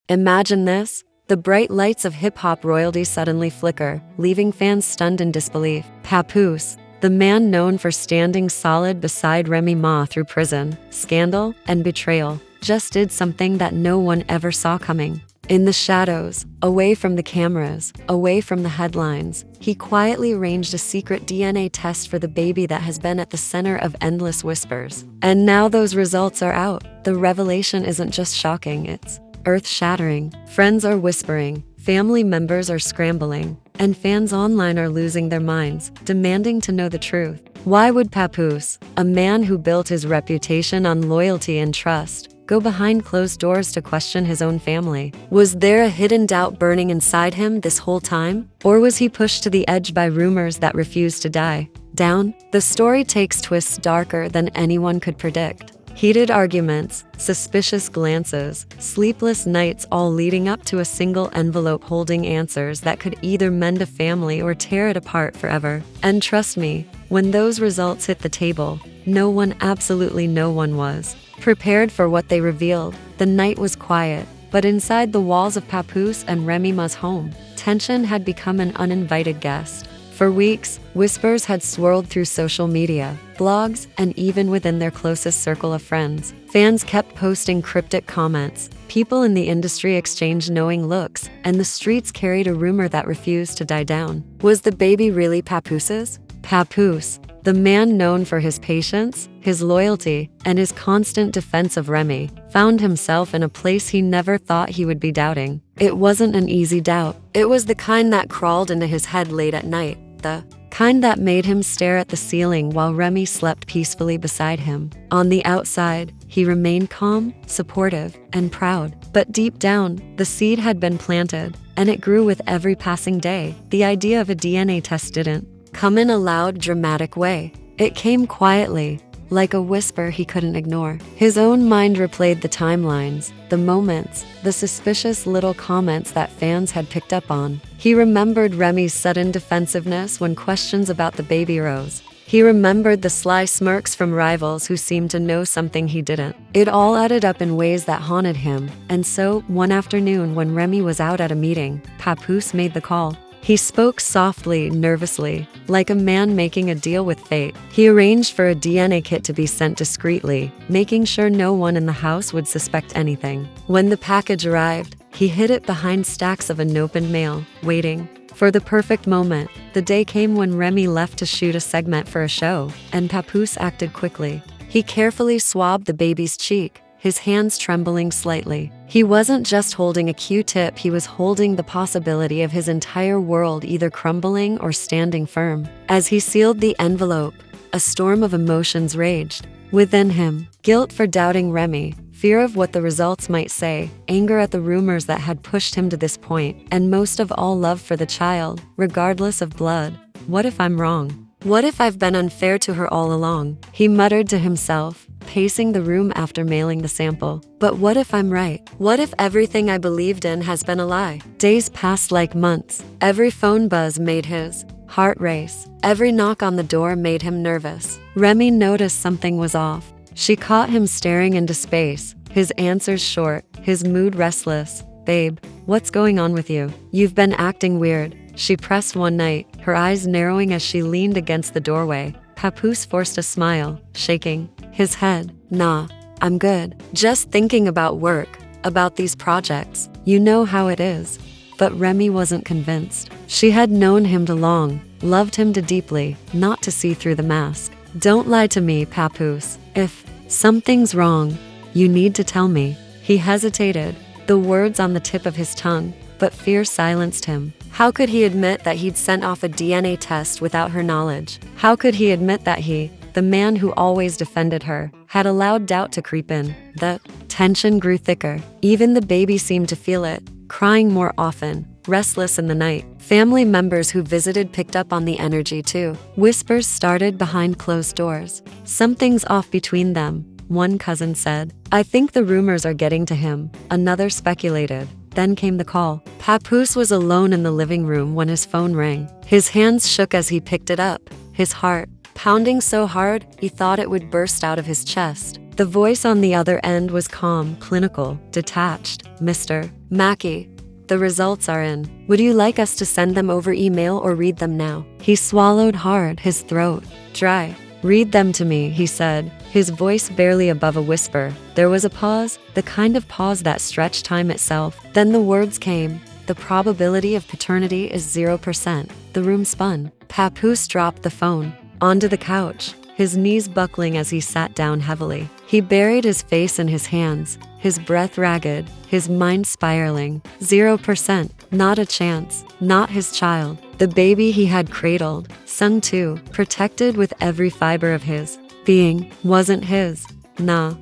Imagine this. The bright lights of hip-hop royalty suddenly flicker, leaving fans stunned in disbelief. Papoose, the man known for standing solid beside Remy Ma through prison, scandal, and betrayal, just did something that no one ever saw coming. In the shadows, away from the cameras, away from the headlines, he quietly arranged a secret DNA test for the baby that has been at the center of endless whispers. And now those results are out. The revelation isn't just shocking, it's earth-shattering. Friends are whispering, family members are scrambling, and fans online are losing their minds, demanding to know the truth. Why would Papoose, a man who built his reputation on loyalty and trust, go behind closed doors to question his own family? Was there a hidden doubt burning inside him this whole time? Or was he pushed to the edge by rumors that refused to die down? The story takes twists darker than anyone could predict. Heated arguments, suspicious glances, sleepless nights, all leading up to a single envelope holding answers that could either mend a family or tear it apart forever. And trust me, when those results hit the table, no one, absolutely no one, was prepared for what they revealed. The night was quiet, but inside the walls of Papoose and Remy Ma's home, tension had become an uninvited guest. For weeks, whispers had swirled through social media, blogs, and even within their closest circle of friends. Fans kept posting cryptic comments, people in the industry exchanged knowing looks, and the streets carried a rumor that refused to die down. Was the baby really Papoose's? Papoose, the man known for his patience, his loyalty, and his constant defense of Remy, found himself in a place he never thought he would be doubting. It wasn't an easy doubt. It was the kind that crawled into his head late at night, the kind that made him stare at the ceiling while Remy slept peacefully beside him. On the outside, he remained calm, supportive, and proud. But deep down, the seed had been planted, and it grew with every passing day. The idea of a DNA test didn't come in a loud, dramatic way. It came quietly, like a whisper he couldn't ignore. His own mind replayed the timelines, the moments, the suspicious little comments that fans had picked up on. He remembered Remy's sudden defensiveness when questions about the baby rose. He remembered the sly smirks from rivals who seemed to know something he didn't. It all added up in ways that haunted him, and so, one afternoon when Remy was out at a meeting, Papoose made the call. He spoke softly, nervously, like a man making a deal with fate. He arranged for a DNA kit to be sent discreetly, making sure no one in the house would suspect anything. When the package arrived, he hid it behind stacks of unopened mail, waiting for the perfect moment. The day came when Remy left to shoot a segment for a show, and Papoose acted quickly. He carefully swabbed the baby's cheek, his hands trembling slightly. He wasn't just holding a Q-tip, he was holding the possibility of his entire world either crumbling or standing firm. As he sealed the envelope, a storm of emotions raged within him. Guilt for doubting Remy, fear of what the results might say, anger at the rumors that had pushed him to this point, and most of all, love for the child, regardless of blood. What if I'm wrong? What if I've been unfair to her all along? He muttered to himself, pacing the room after mailing the sample. But what if I'm right? What if everything I believed in has been a lie? Days passed like months. Every phone buzz made his heart race. Every knock on the door made him nervous. Remy noticed something was off. She caught him staring into space, his answers short, his mood restless. Babe, what's going on with you? You've been acting weird, she pressed one night, her eyes narrowing as she leaned against the doorway. Papoose forced a smile, shaking his head. Nah, I'm good. Just thinking about work, about these projects. You know how it is. But Remy wasn't convinced. She had known him too long, loved him too deeply, not to see through the mask. Don't lie to me, Papoose. If something's wrong, you need to tell me. He hesitated, the words on the tip of his tongue, but fear silenced him. How could he admit that he'd sent off a DNA test without her knowledge? How could he admit that he, the man who always defended her, had allowed doubt to creep in? The tension grew thicker. Even the baby seemed to feel it, crying more often, restless in the night. Family members who visited picked up on the energy too. Whispers started behind closed doors. Something's off between them, one cousin said. I think the rumors are getting to him, another speculated. Then came the call. Papoose was alone in the living room when his phone rang. His hands shook as he picked it up, his heart pounding so hard he thought it would burst out of his chest. The voice on the other end was calm, clinical, detached. Mr. Mackey, the results are in. Would you like us to send them over email or read them now? He swallowed hard, his throat dry. Read them to me, he said, his voice barely above a whisper. There was a pause, the kind of pause that stretched time itself. Then the words came. The probability of paternity is 0%. The room spun. Papoose dropped the phone onto the couch, his knees buckling as he sat down heavily. He buried his face in his hands, his breath ragged, his mind spiraling. 0%, not a chance, not his child. The baby he had cradled, sung to, protected with every fiber of his being, wasn't his. Nah,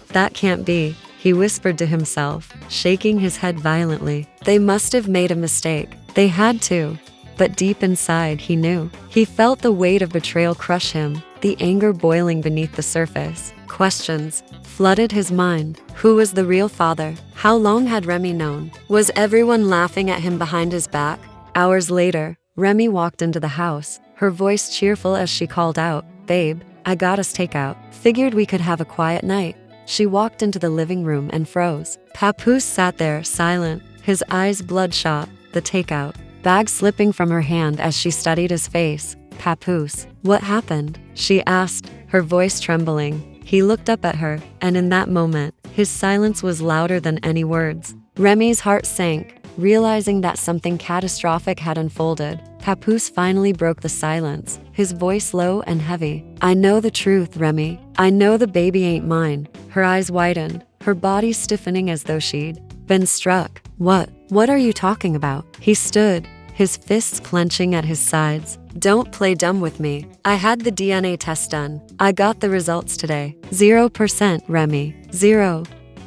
that can't be, he whispered to himself, shaking his head violently. They must have made a mistake. They had to. But deep inside, he knew. He felt the weight of betrayal crush him, the anger boiling beneath the surface. Questions flooded his mind. Who was the real father? How long had Remy known? Was everyone laughing at him behind his back? Hours later, Remy walked into the house, her voice cheerful as she called out, "Babe, I got us takeout. Figured we could have a quiet night." She walked into the living room and froze. Papoose sat there, silent, his eyes bloodshot, the takeout bag slipping from her hand as she studied his face. "Papoose, what happened?" she asked, her voice trembling. He looked up at her, and in that moment, his silence was louder than any words. Remy's heart sank, realizing that something catastrophic had unfolded. Papoose finally broke the silence, his voice low and heavy. "I know the truth, Remy. I know the baby ain't mine." Her eyes widened, her body stiffening as though she'd been struck. What are you talking about?" He stood, his fists clenching at his sides. "Don't play dumb with me. I had the DNA test done. I got the results today. 0%, Remy. 0.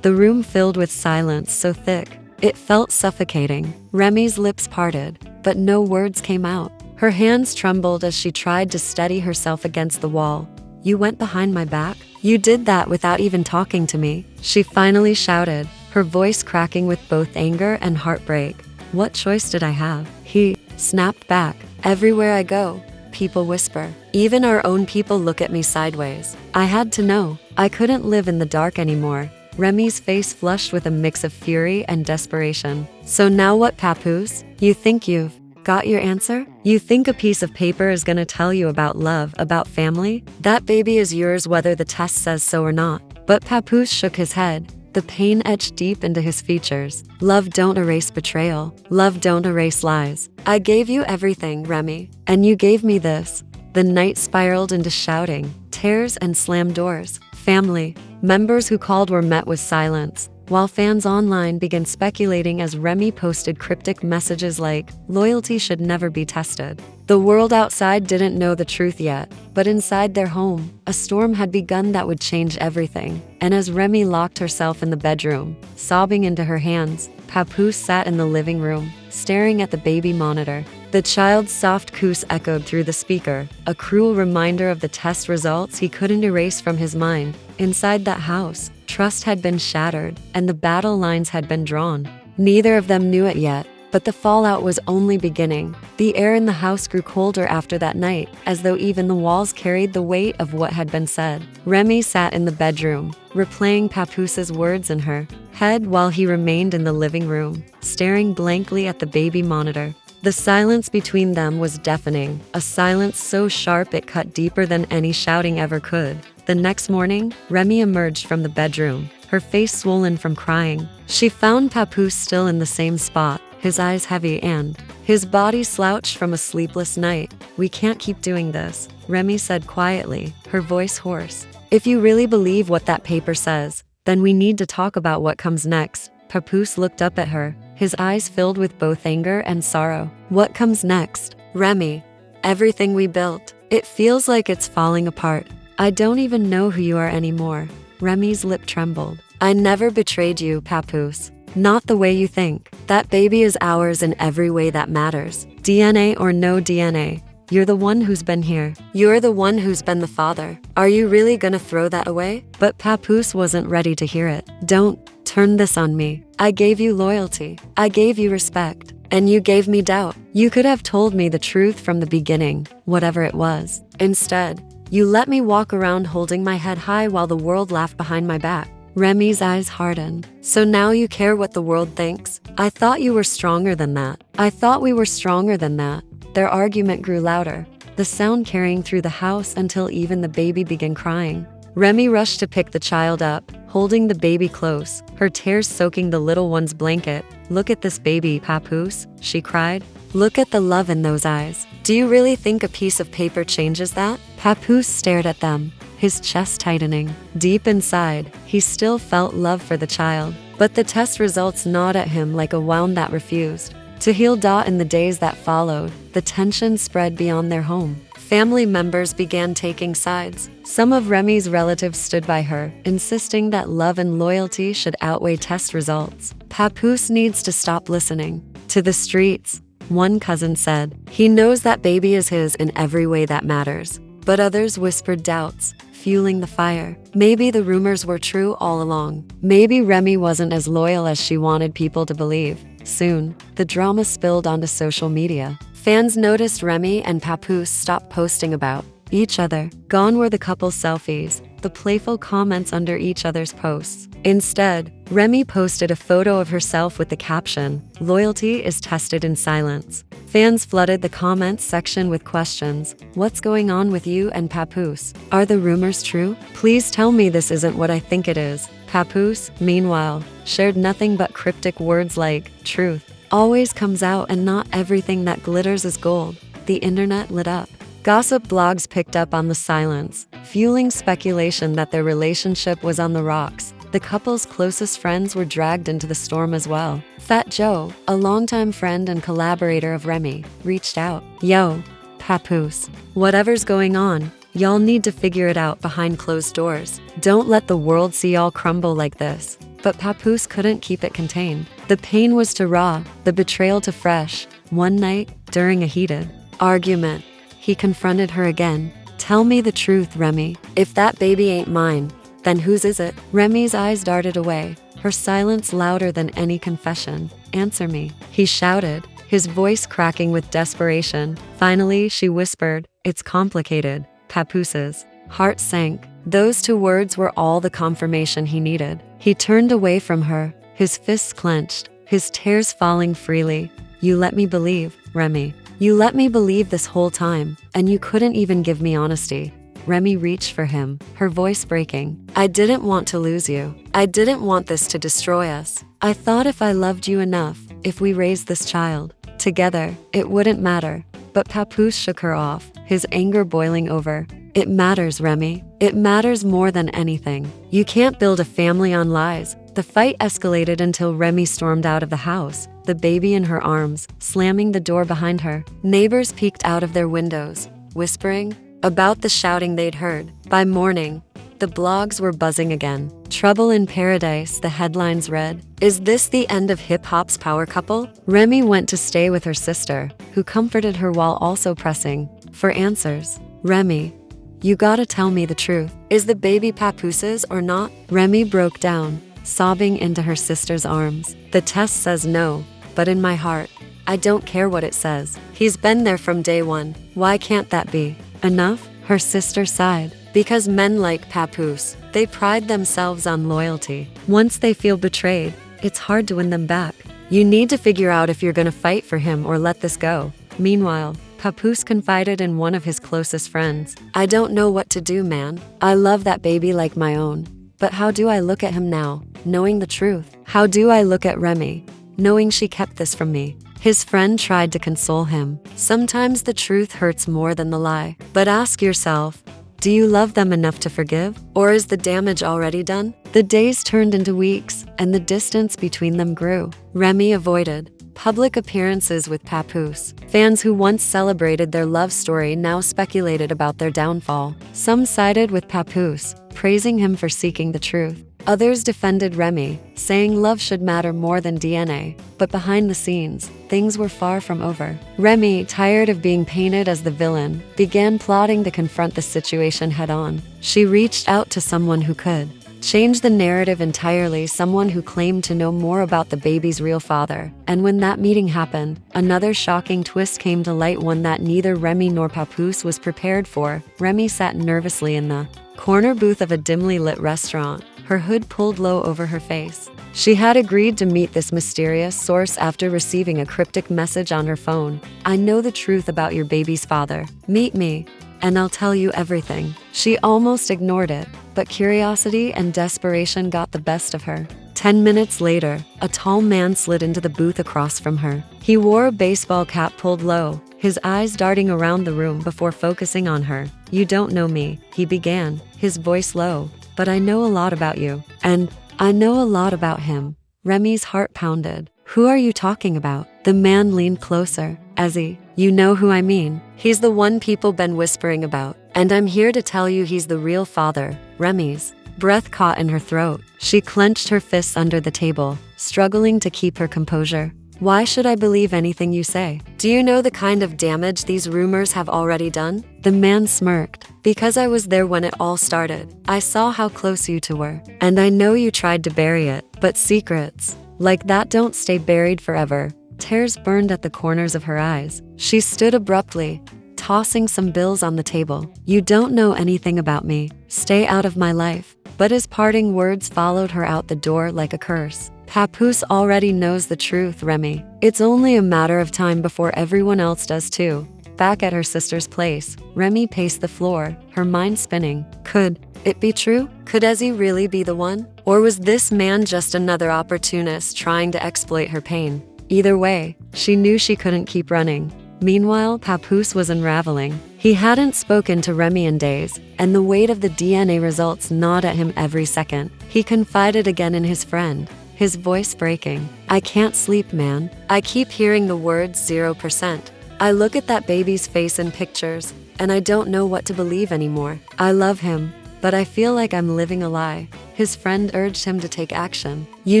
The room filled with silence so thick, it felt suffocating. Remy's lips parted, but no words came out. Her hands trembled as she tried to steady herself against the wall. "You went behind my back? You did that without even talking to me?" she finally shouted, her voice cracking with both anger and heartbreak. "What choice did I have?" He snapped back. "Everywhere I go, people whisper. Even our own people look at me sideways. I had to know. I couldn't live in the dark anymore." Remy's face flushed with a mix of fury and desperation. "So now what, Papoose? You think you've got your answer? You think a piece of paper is gonna tell you about love, about family? That baby is yours whether the test says so or not." But Papoose shook his head, the pain etched deep into his features. "Love don't erase betrayal. Love don't erase lies. I gave you everything, Remy, and you gave me this." The night spiraled into shouting, tears, and slammed doors. Family members who called were met with silence, while fans online began speculating as Remy posted cryptic messages like, "Loyalty should never be tested." The world outside didn't know the truth yet, but inside their home, a storm had begun that would change everything. And as Remy locked herself in the bedroom, sobbing into her hands, Papoose sat in the living room, staring at the baby monitor. The child's soft coos echoed through the speaker, a cruel reminder of the test results he couldn't erase from his mind. Inside that house, trust had been shattered, and the battle lines had been drawn. Neither of them knew it yet, but the fallout was only beginning. The air in the house grew colder after that night, as though even the walls carried the weight of what had been said. Remy sat in the bedroom, replaying Papoose's words in her head while he remained in the living room, staring blankly at the baby monitor. The silence between them was deafening, a silence so sharp it cut deeper than any shouting ever could. The next morning, Remy emerged from the bedroom, her face swollen from crying. She found Papoose still in the same spot, his eyes heavy and his body slouched from a sleepless night. "We can't keep doing this," Remy said quietly, her voice hoarse. "If you really believe what that paper says, then we need to talk about what comes next." Papoose looked up at her, his eyes filled with both anger and sorrow. "What comes next, Remy? Everything we built. It feels like it's falling apart. I don't even know who you are anymore." Remy's lip trembled. "I never betrayed you, Papoose. Not the way you think. That baby is ours in every way that matters. DNA or no DNA. You're the one who's been here. You're the one who's been the father. Are you really gonna throw that away?" But Papoose wasn't ready to hear it. "Don't turn this on me. I gave you loyalty. I gave you respect. And you gave me doubt. You could have told me the truth from the beginning, whatever it was. Instead, You let me walk around holding my head high while the world laughed behind my back. Remy's eyes hardened. So now you care what the world thinks? I thought you were stronger than that. I thought we were stronger than that. Their argument grew louder, the sound carrying through the house until even the baby began crying. Remy rushed to pick the child up, holding the baby close, her tears soaking the little one's blanket. Look at this baby, Papoose, she cried. Look at the love in those eyes. Do you really think a piece of paper changes that? Papoose stared at them, his chest tightening. Deep inside, he still felt love for the child, but the test results gnawed at him like a wound that refused to heal. In the days that followed, the tension spread beyond their home. Family members began taking sides. Some of Remy's relatives stood by her, insisting that love and loyalty should outweigh test results. Papoose needs to stop listening to the streets, one cousin said. He knows that baby is his in every way that matters. But others whispered doubts, fueling the fire. Maybe the rumors were true all along. Maybe Remy wasn't as loyal as she wanted people to believe. Soon, the drama spilled onto social media. Fans noticed Remy and Papoose stopped posting about each other. Gone were the couple's selfies, the playful comments under each other's posts. Instead, Remy posted a photo of herself with the caption, "Loyalty is tested in silence." Fans flooded the comments section with questions. What's going on with you and Papoose? Are the rumors true? Please tell me this isn't what I think it is. Papoose, meanwhile, shared nothing but cryptic words like, "Truth always comes out and not everything that glitters is gold." The internet lit up. Gossip blogs picked up on the silence, fueling speculation that their relationship was on the rocks. The couple's closest friends were dragged into the storm as well. Fat Joe, a longtime friend and collaborator of Remy, reached out. Yo, Papoose, whatever's going on, y'all need to figure it out behind closed doors. Don't let the world see y'all crumble like this. But Papoose couldn't keep it contained. The pain was too raw, the betrayal too fresh. One night, during a heated argument, he confronted her again. Tell me the truth, Remy. If that baby ain't mine, then whose is it? Remy's eyes darted away, her silence louder than any confession. Answer me, he shouted, his voice cracking with desperation. Finally, she whispered, it's complicated. Papoose's heart sank. Those two words were all the confirmation he needed. He turned away from her, his fists clenched, his tears falling freely. You let me believe, Remy. You let me believe this whole time, and you couldn't even give me honesty. Remy reached for him, her voice breaking. I didn't want to lose you. I didn't want this to destroy us. I thought if I loved you enough, if we raised this child together, it wouldn't matter. But Papoose shook her off, his anger boiling over. It matters, Remy. It matters more than anything. You can't build a family on lies. The fight escalated until Remy stormed out of the house, the baby in her arms, slamming the door behind her. Neighbors peeked out of their windows, whispering about the shouting they'd heard. By morning, the blogs were buzzing again. Trouble in Paradise, the headlines read. Is this the end of hip-hop's power couple? Remy went to stay with her sister, who comforted her while also pressing for answers. Remy, you gotta tell me the truth. Is the baby Papoose's or not? Remy broke down, sobbing into her sister's arms. The test says no, but in my heart, I don't care what it says. He's been there from day one. Why can't that be enough? Her sister sighed. Because men like Papoose, they pride themselves on loyalty. Once they feel betrayed, it's hard to win them back. You need to figure out if you're gonna fight for him or let this go. Meanwhile, Papoose confided in one of his closest friends. I don't know what to do, man. I love that baby like my own. But how do I look at him now, knowing the truth? How do I look at Remy, knowing she kept this from me? His friend tried to console him. Sometimes the truth hurts more than the lie. But ask yourself, do you love them enough to forgive? Or is the damage already done? The days turned into weeks, and the distance between them grew. Remy avoided public appearances with Papoose. Fans who once celebrated their love story now speculated about their downfall. Some sided with Papoose, praising him for seeking the truth. Others defended Remy, saying love should matter more than DNA. But behind the scenes, things were far from over. Remy, tired of being painted as the villain, began plotting to confront the situation head-on. She reached out to someone who could changed the narrative entirely, someone who claimed to know more about the baby's real father. And when that meeting happened, another shocking twist came to light, one that neither Remy nor Papoose was prepared for. Remy sat nervously in the corner booth of a dimly lit restaurant, her hood pulled low over her face. She had agreed to meet this mysterious source after receiving a cryptic message on her phone. "I know the truth about your baby's father. Meet me, and I'll tell you everything." She almost ignored it, but curiosity and desperation got the best of her. 10 minutes later, a tall man slid into the booth across from her. He wore a baseball cap pulled low, his eyes darting around the room before focusing on her. "You don't know me," he began, his voice low, "but I know a lot about you. And I know a lot about him." Remy's heart pounded. "Who are you talking about?" The man leaned closer. "Ezzy, you know who I mean. He's the one people been whispering about. And I'm here to tell you he's the real father." Remy's breath caught in her throat. She clenched her fists under the table, struggling to keep her composure. "Why should I believe anything you say? Do you know the kind of damage these rumors have already done?" The man smirked. "Because I was there when it all started. I saw how close you two were. And I know you tried to bury it, but secrets like that don't stay buried forever." Tears burned at the corners of her eyes. She stood abruptly, tossing some bills on the table. "You don't know anything about me. Stay out of my life." But his parting words followed her out the door like a curse. "Papoose already knows the truth, Remy. It's only a matter of time before everyone else does too." Back at her sister's place, Remy paced the floor, her mind spinning. Could it be true? Could Ezzy really be the one? Or was this man just another opportunist trying to exploit her pain? Either way, she knew she couldn't keep running. Meanwhile, Papoose was unraveling. He hadn't spoken to Remy in days, and the weight of the DNA results gnawed at him every second. He confided again in his friend, his voice breaking. "I can't sleep, man. I keep hearing the words 0%. I look at that baby's face in pictures, and I don't know what to believe anymore. I love him, but I feel like I'm living a lie." His friend urged him to take action. "You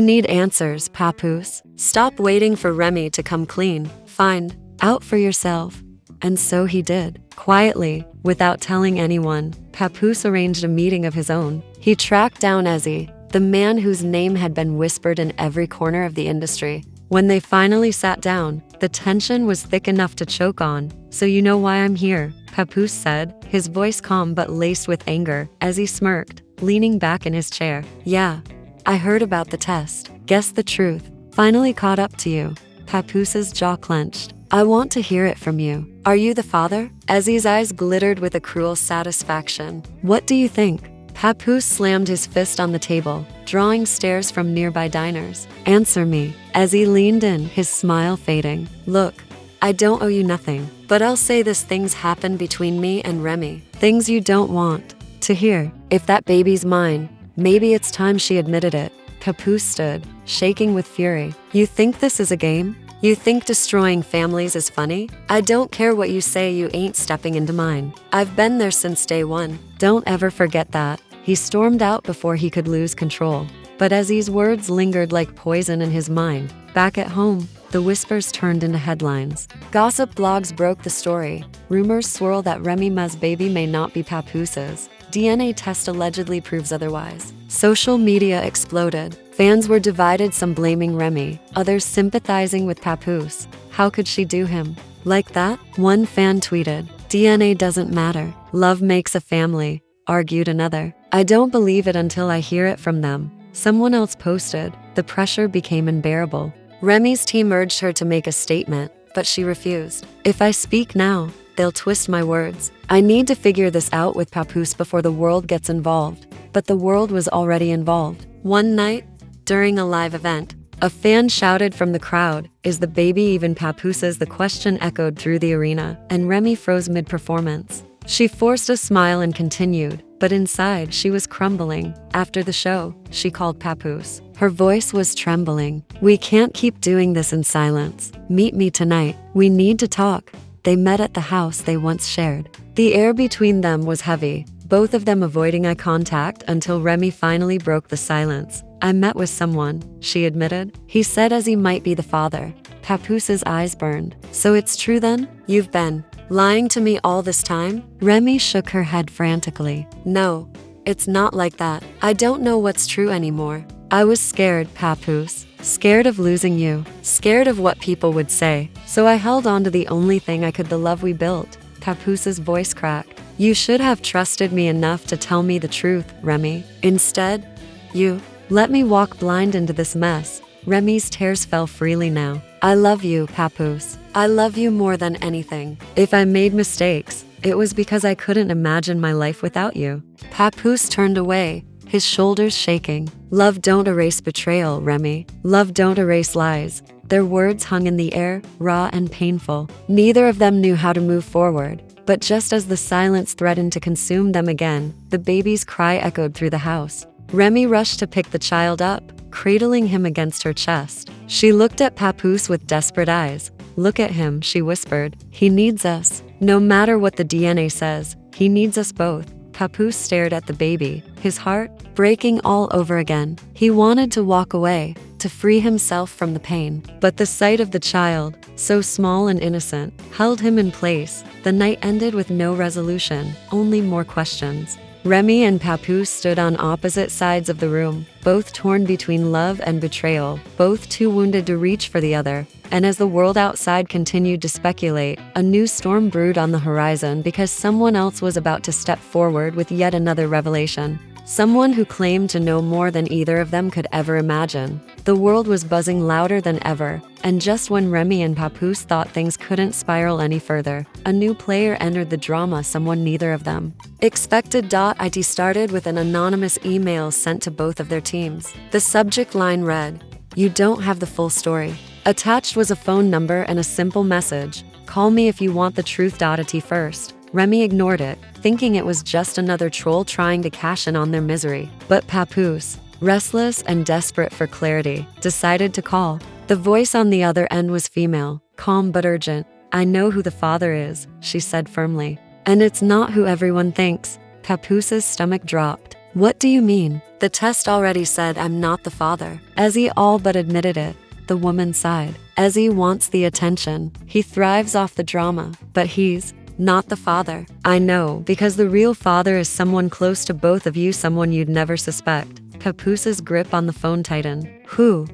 need answers, Papoose. Stop waiting for Remy to come clean. Find out for yourself." And so he did. Quietly, without telling anyone, Papoose arranged a meeting of his own. He tracked down Ezzy, the man whose name had been whispered in every corner of the industry. When they finally sat down, the tension was thick enough to choke on. "So you know why I'm here," Papoose said, his voice calm but laced with anger, as he smirked, leaning back in his chair. "Yeah, I heard about the test. Guess the truth. Finally caught up to you." Papoose's jaw clenched. "I want to hear it from you. Are you the father?" Ezzy's eyes glittered with a cruel satisfaction. "What do you think?" Papoose slammed his fist on the table, drawing stares from nearby diners. "Answer me." Ezzy leaned in, his smile fading. "Look, I don't owe you nothing, but I'll say this: things happened between me and Remy. Things you don't want to hear. If that baby's mine, maybe it's time she admitted it." Papoose stood, shaking with fury. "You think this is a game? You think destroying families is funny? I don't care what you say, you ain't stepping into mine. I've been there since day one. Don't ever forget that." He stormed out before he could lose control. But Ezzy's words lingered like poison in his mind. Back at home, the whispers turned into headlines. Gossip blogs broke the story. Rumors swirl that Remy Ma's baby may not be Papoose's. DNA test allegedly proves otherwise. Social media exploded. Fans were divided, some blaming Remy, others sympathizing with Papoose. How could she do him like that? One fan tweeted, "DNA doesn't matter. Love makes a family," argued another. "I don't believe it until I hear it from them." Someone else posted, "The pressure became unbearable." Remy's team urged her to make a statement, but she refused. "If I speak now, they'll twist my words. I need to figure this out with Papoose before the world gets involved." But the world was already involved. One night, during a live event, a fan shouted from the crowd, "Is the baby even Papoose's?" The question echoed through the arena, and Remy froze mid-performance. She forced a smile and continued, but inside she was crumbling. After the show, she called Papoose. Her voice was trembling. "We can't keep doing this in silence. Meet me tonight. We need to talk." They met at the house they once shared. The air between them was heavy, both of them avoiding eye contact until Remy finally broke the silence. "I met with someone," she admitted. "He said Ezzy might be the father." Papoose's eyes burned. "So it's true then? You've been lying to me all this time?" Remy shook her head frantically. "No, it's not like that. I don't know what's true anymore. I was scared, Papoose. Scared of losing you. Scared of what people would say. So I held on to the only thing I could, the love we built. Papoose' voice cracked. You should have trusted me enough to tell me the truth, Remy. Instead, you let me walk blind into this mess. Remy's tears fell freely now. I love you, Papoose. I love you more than anything. If I made mistakes, it was because I couldn't imagine my life without you. Papoose turned away, his shoulders shaking. Love don't erase betrayal, Remy. Love don't erase lies. Their words hung in the air, raw and painful. Neither of them knew how to move forward. But just as the silence threatened to consume them again, the baby's cry echoed through the house. Remy rushed to pick the child up, cradling him against her chest. She looked at Papoose with desperate eyes. Look at him, she whispered. He needs us. No matter what the DNA says, he needs us both. Papoose stared at the baby, his heart breaking all over again. He wanted to walk away, to free himself from the pain. But the sight of the child, so small and innocent, held him in place. The night ended with no resolution, only more questions. Remy and Papoose stood on opposite sides of the room, both torn between love and betrayal, both too wounded to reach for the other. And as the world outside continued to speculate, a new storm brewed on the horizon because someone else was about to step forward with yet another revelation. Someone who claimed to know more than either of them could ever imagine. The world was buzzing louder than ever, and just when Remy and Papoose thought things couldn't spiral any further, a new player entered the drama, someone neither of them expected. It started with an anonymous email sent to both of their teams. The subject line read, "You don't have the full story." Attached was a phone number and a simple message, "Call me if you want the truth. It first." Remy ignored it, thinking it was just another troll trying to cash in on their misery. But Papoose, restless and desperate for clarity, decided to call. The voice on the other end was female, calm but urgent. "I know who the father is," she said firmly. "And it's not who everyone thinks." Papoose's stomach dropped. "What do you mean?" "The test already said I'm not the father." Ezzy all but admitted it. The woman sighed. "Ezzy wants the attention. He thrives off the drama, but he's not the father." "I know, because the real father is someone close to both of you, someone you'd never suspect." Papoose's grip on the phone tightened. "Who?"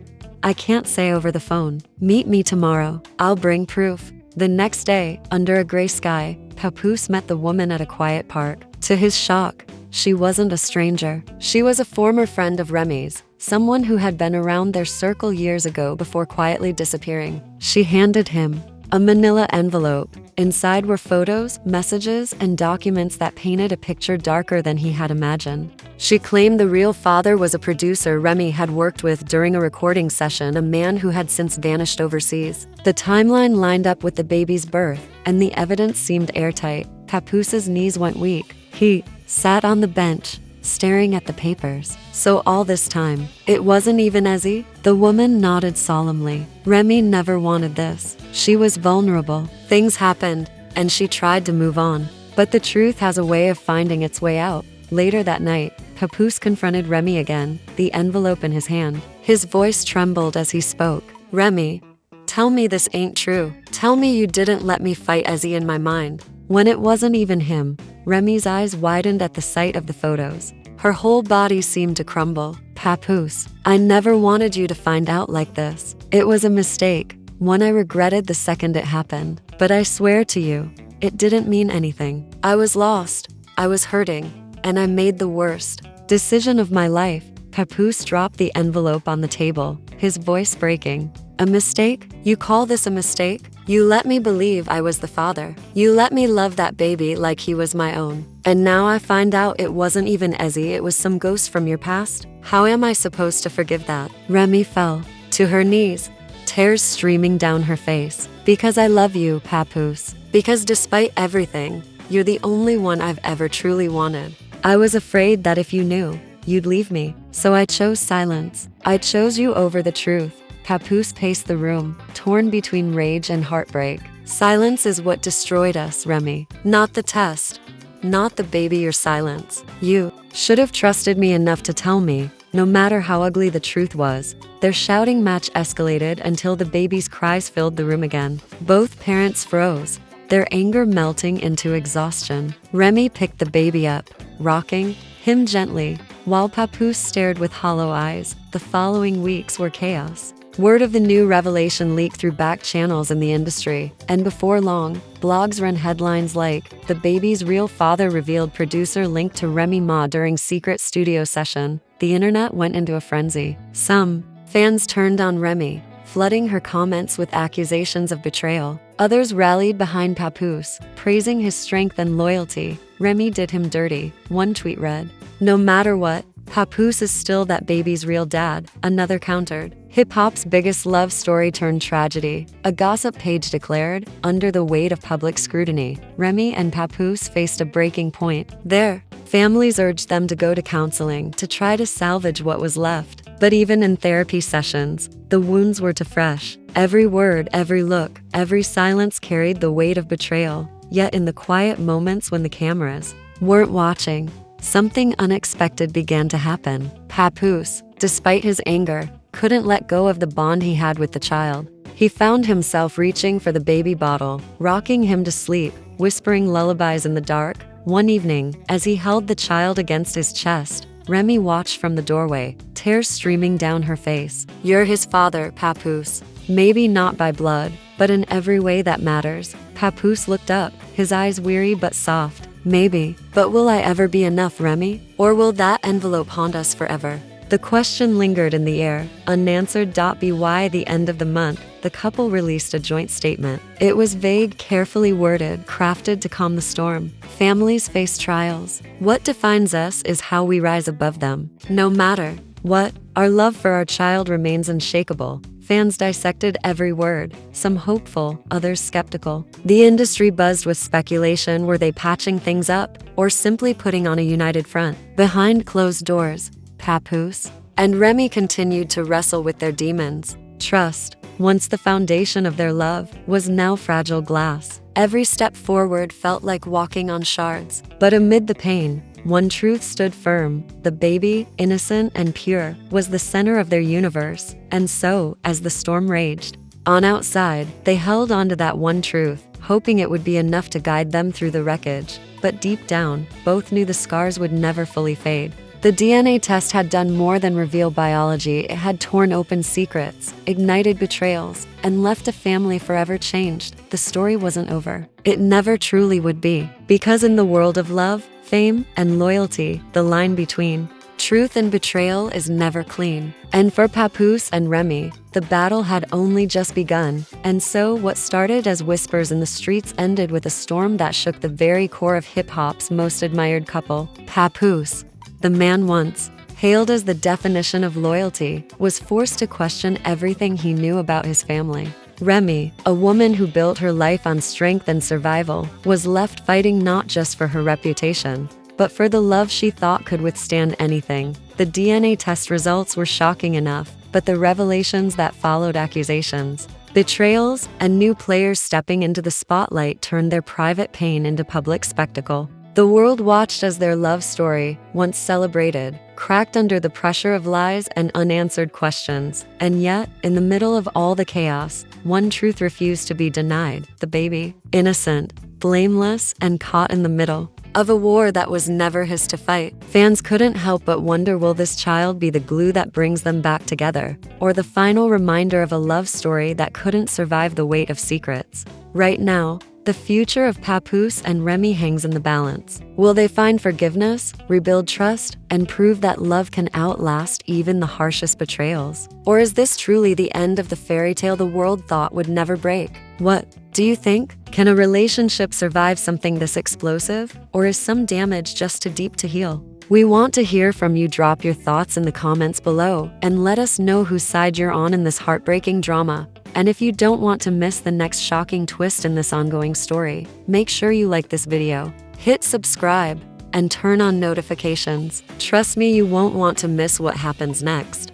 "I can't say over the phone. Meet me tomorrow. I'll bring proof." The next day, under a gray sky, Papoose met the woman at a quiet park. To his shock, she wasn't a stranger. She was a former friend of Remy's, someone who had been around their circle years ago before quietly disappearing. She handed him a manila envelope. Inside were photos, messages, and documents that painted a picture darker than he had imagined. She claimed the real father was a producer Remy had worked with during a recording session, a man who had since vanished overseas. The timeline lined up with the baby's birth, and the evidence seemed airtight. Papoose's knees went weak. He sat on the bench, staring at the papers. "So all this time, it wasn't even Ezzy?" The woman nodded solemnly. "Remy never wanted this. She was vulnerable. Things happened, and she tried to move on. But the truth has a way of finding its way out." Later that night, Papoose confronted Remy again, the envelope in his hand. His voice trembled as he spoke. "Remy, tell me this ain't true. Tell me you didn't let me fight Ezzy in my mind." When it wasn't even him, Remy's eyes widened at the sight of the photos. Her whole body seemed to crumble. "Papoose, I never wanted you to find out like this. It was a mistake, one I regretted the second it happened. But I swear to you, it didn't mean anything. I was lost, I was hurting, and I made the worst decision of my life." Papoose dropped the envelope on the table, his voice breaking. "A mistake? You call this a mistake? You let me believe I was the father. You let me love that baby like he was my own. And now I find out it wasn't even Ezzy, it was some ghost from your past? How am I supposed to forgive that?" Remy fell to her knees, tears streaming down her face. "Because I love you, Papoose. Because despite everything, you're the only one I've ever truly wanted. I was afraid that if you knew, you'd leave me. So I chose silence. I chose you over the truth." Papoose paced the room, torn between rage and heartbreak. "Silence is what destroyed us, Remy. Not the test. Not the baby, your silence. You should have trusted me enough to tell me, no matter how ugly the truth was." Their shouting match escalated until the baby's cries filled the room again. Both parents froze, their anger melting into exhaustion. Remy picked the baby up, rocking, him gently, while Papoose stared with hollow eyes. The following weeks were chaos. Word of the new revelation leaked through back channels in the industry, and before long, blogs ran headlines like, "The baby's real father revealed, producer linked to Remy Ma during secret studio session." The internet went into a frenzy. Some fans turned on Remy, flooding her comments with accusations of betrayal. Others rallied behind Papoose, praising his strength and loyalty. "Remy did him dirty," one tweet read. "No matter what, Papoose is still that baby's real dad," another countered. Hip-hop's biggest love story turned tragedy, a gossip page declared. Under the weight of public scrutiny, Remy and Papoose faced a breaking point. Their families urged them to go to counseling to try to salvage what was left. But even in therapy sessions, the wounds were too fresh. Every word, every look, every silence carried the weight of betrayal. Yet in the quiet moments when the cameras weren't watching, something unexpected began to happen. Papoose, despite his anger, couldn't let go of the bond he had with the child. He found himself reaching for the baby bottle, rocking him to sleep, whispering lullabies in the dark. One evening, as he held the child against his chest, Remy watched from the doorway, tears streaming down her face. "You're his father, Papoose. Maybe not by blood, but in every way that matters." Papoose looked up, his eyes weary but soft. "Maybe, but will I ever be enough, Remy? Or will that envelope haunt us forever?" The question lingered in the air, unanswered. By the end of the month, the couple released a joint statement. It was vague, carefully worded, crafted to calm the storm. "Families face trials. What defines us is how we rise above them. No matter what, our love for our child remains unshakable." Fans dissected every word, some hopeful, others skeptical. The industry buzzed with speculation. Were they patching things up, or simply putting on a united front? Behind closed doors, Papoose and Remy continued to wrestle with their demons. Trust, once the foundation of their love, was now fragile glass. Every step forward felt like walking on shards. But amid the pain, one truth stood firm. The baby, innocent and pure, was the center of their universe. And so, as the storm raged on outside, they held on to that one truth, hoping it would be enough to guide them through the wreckage. But deep down, both knew the scars would never fully fade. The DNA test had done more than reveal biology. It had torn open secrets, ignited betrayals, and left a family forever changed. The story wasn't over. It never truly would be. Because in the world of love, fame, and loyalty, the line between truth and betrayal is never clean. And for Papoose and Remy, the battle had only just begun. And so what started as whispers in the streets ended with a storm that shook the very core of hip-hop's most admired couple. Papoose, the man once hailed as the definition of loyalty, was forced to question everything he knew about his family. Remy, a woman who built her life on strength and survival, was left fighting not just for her reputation, but for the love she thought could withstand anything. The DNA test results were shocking enough, but the revelations that followed, accusations, betrayals, and new players stepping into the spotlight, turned their private pain into public spectacle. The world watched as their love story, once celebrated, cracked under the pressure of lies and unanswered questions. And yet, in the middle of all the chaos, one truth refused to be denied: the baby, innocent, blameless, and caught in the middle of a war that was never his to fight. Fans couldn't help but wonder, will this child be the glue that brings them back together, or the final reminder of a love story that couldn't survive the weight of secrets? Right now, the future of Papoose and Remy hangs in the balance. Will they find forgiveness, rebuild trust, and prove that love can outlast even the harshest betrayals? Or is this truly the end of the fairy tale the world thought would never break? What do you think? Can a relationship survive something this explosive? Or is some damage just too deep to heal? We want to hear from you. Drop your thoughts in the comments below and let us know whose side you're on in this heartbreaking drama. And if you don't want to miss the next shocking twist in this ongoing story, make sure you like this video, hit subscribe, and turn on notifications. Trust me, you won't want to miss what happens next.